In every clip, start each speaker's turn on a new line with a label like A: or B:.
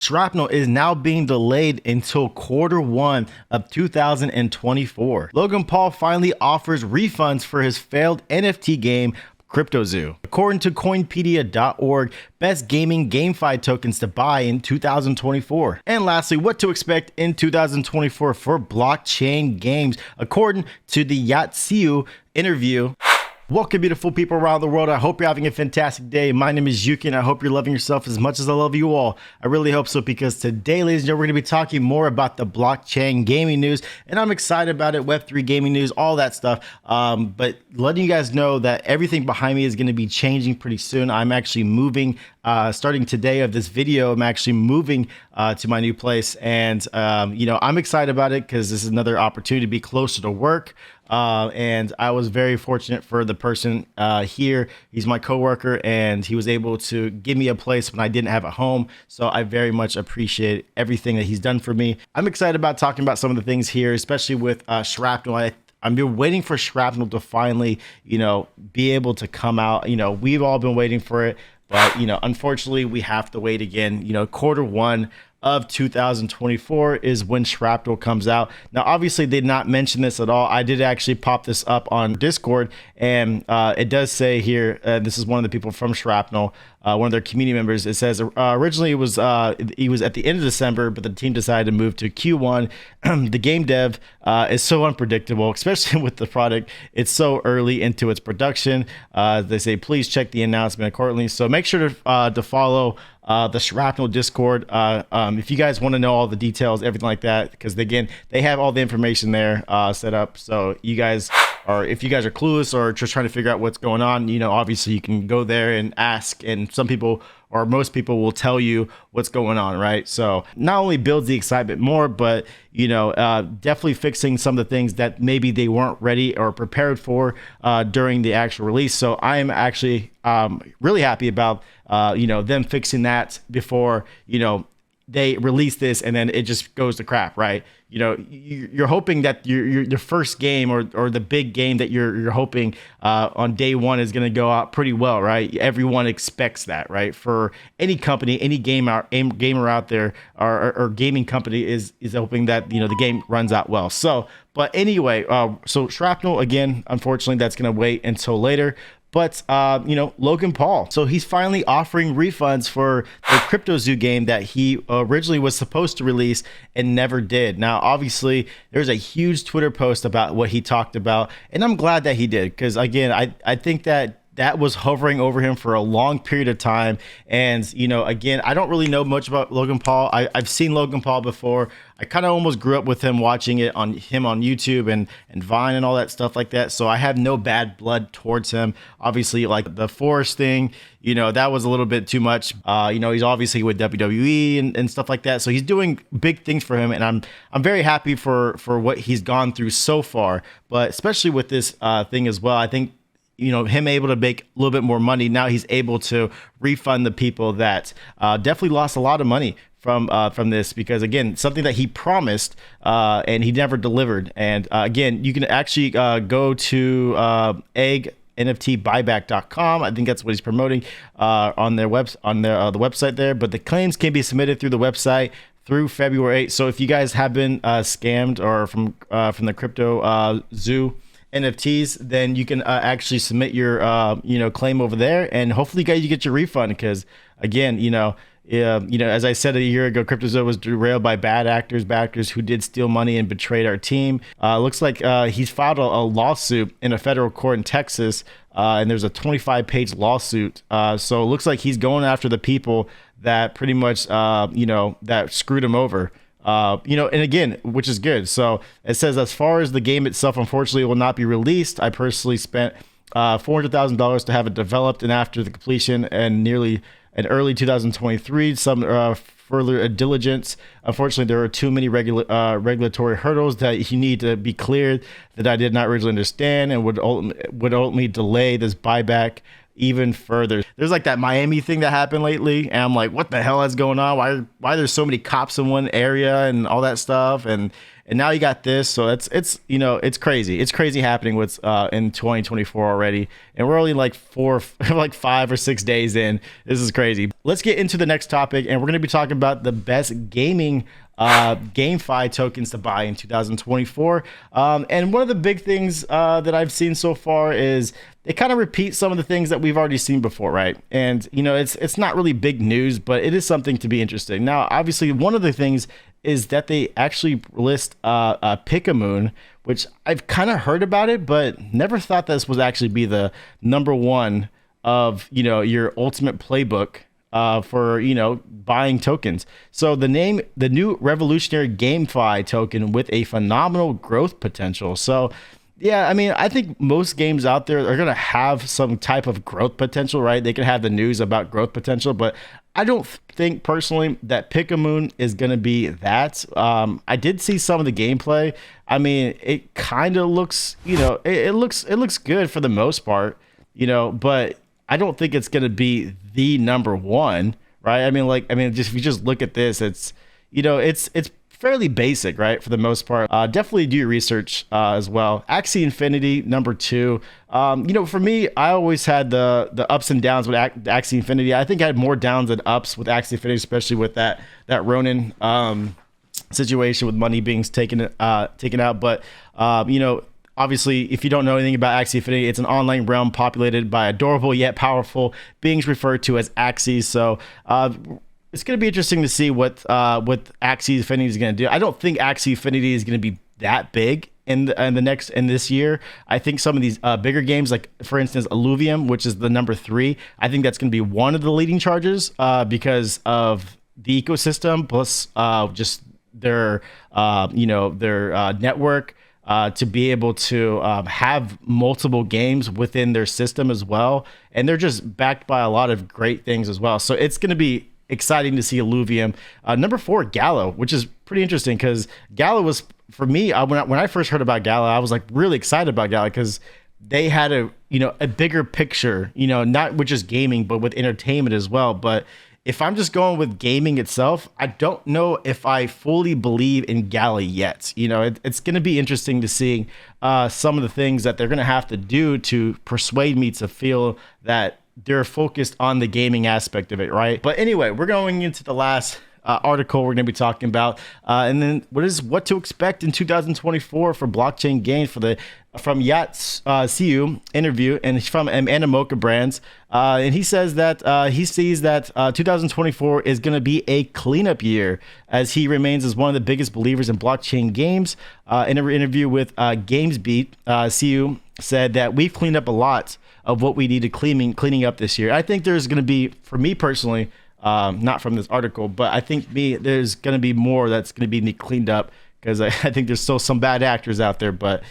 A: Shrapnel is now being delayed until Q1 of 2024. Logan Paul finally offers refunds for his failed NFT game, CryptoZoo. According to Coinpedia.org, best gaming GameFi tokens to buy in 2024. And lastly, what to expect in 2024 for blockchain games, according to the Yat Siu interview. Welcome, beautiful people around the world. I hope you're having a fantastic day. My name is Yuki, and I hope you're loving yourself as much as I love you all. I really hope so, because today, ladies and gentlemen, we're going to be talking more about the blockchain gaming news, and I'm excited about it. Web3 gaming news, all that stuff. But letting you guys know that everything behind me is going to be changing pretty soon. I'm actually moving. Starting today of this video, I'm actually moving to my new place, and I'm excited about it because this is another opportunity to be closer to work. And I was very fortunate for the person here. He's my coworker, and he was able to give me a place when I didn't have a home. So I very much appreciate everything that he's done for me. I'm excited about talking about some of the things here, especially with Shrapnel. I've been waiting for Shrapnel to finally, be able to come out. We've all been waiting for it, but unfortunately, we have to wait again. Q1 of 2024 is when Shrapnel comes out. Now, obviously, they did not mention this at all. I did actually pop this up on Discord, and it does say here, this is one of the people from Shrapnel, one of their community members. It says originally it was at the end of December, but the team decided to move to Q1. The game dev is so unpredictable, especially with the product. It's so early into its production. They say, please check the announcement accordingly. So make sure to follow the Shrapnel Discord if you guys want to know all the details, everything like that, because again, they have all the information there set up. So you guys, or if you guys are clueless or just trying to figure out what's going on, obviously you can go there and ask, and some people or most people will tell you what's going on, right? So not only builds the excitement more, but definitely fixing some of the things that maybe they weren't ready or prepared for during the actual release. So I am actually really happy about them fixing that before they release this and then it just goes to crap, right? You're hoping that your first game or the big game that you're hoping on day one is going to go out pretty well, right? Everyone expects that, right? For any company, any gamer out there or gaming company is hoping that the game runs out well. So, but anyway, so Shrapnel, again, unfortunately, that's going to wait until later. But, Logan Paul. So he's finally offering refunds for the CryptoZoo game that he originally was supposed to release and never did. Now, obviously, there's a huge Twitter post about what he talked about, and I'm glad that he did, because, again, I think that was hovering over him for a long period of time. And, again, I don't really know much about Logan Paul. I've seen Logan Paul before. I kind of almost grew up with him, watching it on YouTube and Vine and all that stuff like that. So I have no bad blood towards him. Obviously, like the Forest thing, that was a little bit too much. He's obviously with WWE and stuff like that. So he's doing big things for him. And I'm very happy for what he's gone through so far. But especially with this thing as well, I think, him able to make a little bit more money. Now he's able to refund the people that definitely lost a lot of money from this, because again, something that he promised and he never delivered. And again, you can actually go to eggnftbuyback.com. I think that's what he's promoting on their the website there. But the claims can be submitted through the website through February 8th. So if you guys have been scammed or from the CryptoZoo NFTs, then you can actually submit your claim over there, and hopefully you get your refund, because again, as I said a year ago, CryptoZoo was derailed by bad actors who did steal money and betrayed our team. Looks like he's filed a lawsuit in a federal court in Texas, and there's a 25-page lawsuit. So it looks like he's going after the people that pretty much that screwed him over. And again, which is good. So it says, as far as the game itself, unfortunately, it will not be released. I personally spent $400,000 to have it developed, and after the completion and nearly in early 2023, some further diligence. Unfortunately, there are too many regulatory hurdles that you need to be cleared that I did not originally understand, and would ultimately delay this buyback even further. There's like that Miami thing that happened lately, and I'm like, what the hell is going on? Why there's so many cops in one area and all that stuff? And and now you got this. So it's it's crazy. It's crazy happening what's in 2024 already, and we're only like like 5 or 6 days in. This is crazy. Let's get into the next topic, and we're going to be talking about the best gaming GameFi tokens to buy in 2024. And one of the big things that I've seen so far is they kind of repeat some of the things that we've already seen before, right? And it's not really big news, but it is something to be interesting. Now, obviously, one of the things is that they actually list Pick-a-Moon, which I've kind of heard about it, but never thought this would actually be the number one of your ultimate playbook for buying tokens. So the new revolutionary GameFi token with a phenomenal growth potential. So yeah, I mean, I think most games out there are gonna have some type of growth potential, right? They can have the news about growth potential, but I don't think personally that Pick-a-Moon is gonna be that. I did see some of the gameplay. I mean, it kind of looks, it looks good for the most part, but I don't think it's going to be the number one, right? I mean, just if you just look at this, it's fairly basic, right? For the most part. Definitely do your research as well. Axie Infinity, number two. For me, I always had the ups and downs with Axie Infinity. I think I had more downs than ups with Axie Infinity, especially with that Ronin situation with money being taken out. But obviously, if you don't know anything about Axie Infinity, it's an online realm populated by adorable yet powerful beings referred to as Axies. So it's going to be interesting to see what Axie Infinity is going to do. I don't think Axie Infinity is going to be that big in this year. I think some of these bigger games, like for instance Illuvium, which is the number 3, I think that's going to be one of the leading charges because of the ecosystem plus just their network. To be able to have multiple games within their system as well. And they're just backed by a lot of great things as well. So it's going to be exciting to see Illuvium. Number 4, Gallo, which is pretty interesting because Gallo was, for me, when I first heard about Gallo, I was like really excited about Gallo because they had a bigger picture, not with just gaming, but with entertainment as well. But if I'm just going with gaming itself, I don't know if I fully believe in Gala yet. It's going to be interesting to see some of the things that they're going to have to do to persuade me to feel that they're focused on the gaming aspect of it, right? But anyway, we're going into the last article we're going to be talking about, and then what to expect in 2024 for blockchain gains from Yat Siu interview, and he's from Animoca Brands, and he says that he sees that 2024 is going to be a cleanup year, as he remains as one of the biggest believers in blockchain games. In an interview with GamesBeat, Siu said that we've cleaned up a lot of what we needed cleaning up this year. I think there's going to be, for me personally, not from this article, but I think there's going to be more that's going to be cleaned up because I think there's still some bad actors out there, but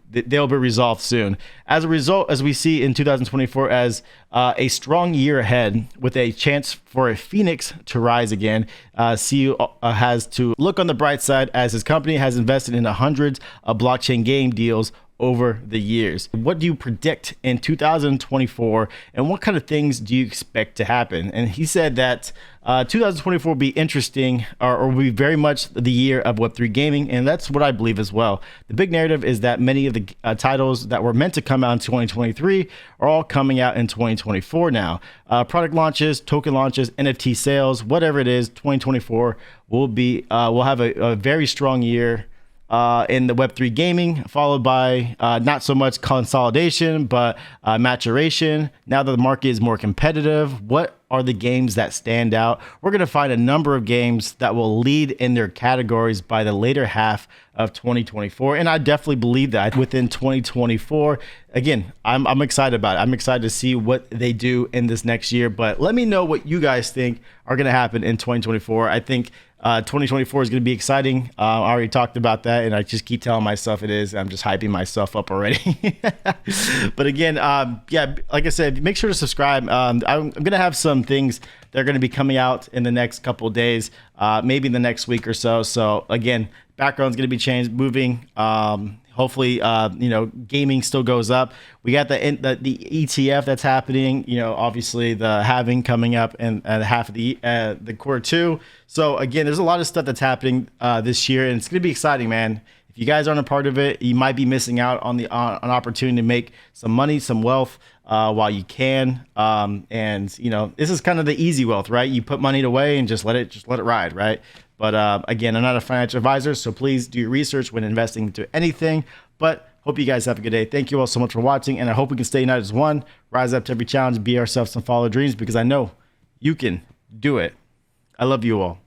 A: they'll be resolved soon. As a result, as we see in 2024 as a strong year ahead with a chance for a phoenix to rise again, Siu has to look on the bright side as his company has invested in hundreds of blockchain game deals over the years. What do you predict in 2024, and what kind of things do you expect to happen? And he said that 2024 will be interesting, or will be very much the year of Web3 gaming, and that's what I believe as well. The big narrative is that many of the titles that were meant to come out in 2023 are all coming out in 2024 now. Product launches, token launches, NFT sales, whatever it is, 2024 will have a very strong year in the Web3 gaming, followed by not so much consolidation, but maturation. Now that the market is more competitive, what are the games that stand out? We're going to find a number of games that will lead in their categories by the later half of 2024. And I definitely believe that within 2024. Again, I'm excited about it. I'm excited to see what they do in this next year. But let me know what you guys think are going to happen in 2024. I think 2024 is going to be exciting. I already talked about that, and I just keep telling myself it is. I'm just hyping myself up already. But again, yeah, like I said, make sure to subscribe. I'm going to have some things that are going to be coming out in the next couple of days, maybe in the next week or so. So again, background's going to be changed, moving. Hopefully, gaming still goes up. We got the ETF that's happening. Obviously the halving coming up and half of the quarter two. So again, there's a lot of stuff that's happening this year, and it's gonna be exciting, man. If you guys aren't a part of it, you might be missing out on an opportunity to make some money, some wealth while you can. And this is kind of the easy wealth, right? You put money away and just let it ride, right? But again, I'm not a financial advisor, so please do your research when investing into anything. But hope you guys have a good day. Thank you all so much for watching, and I hope we can stay united as one, rise up to every challenge, be ourselves, and follow dreams, because I know you can do it. I love you all.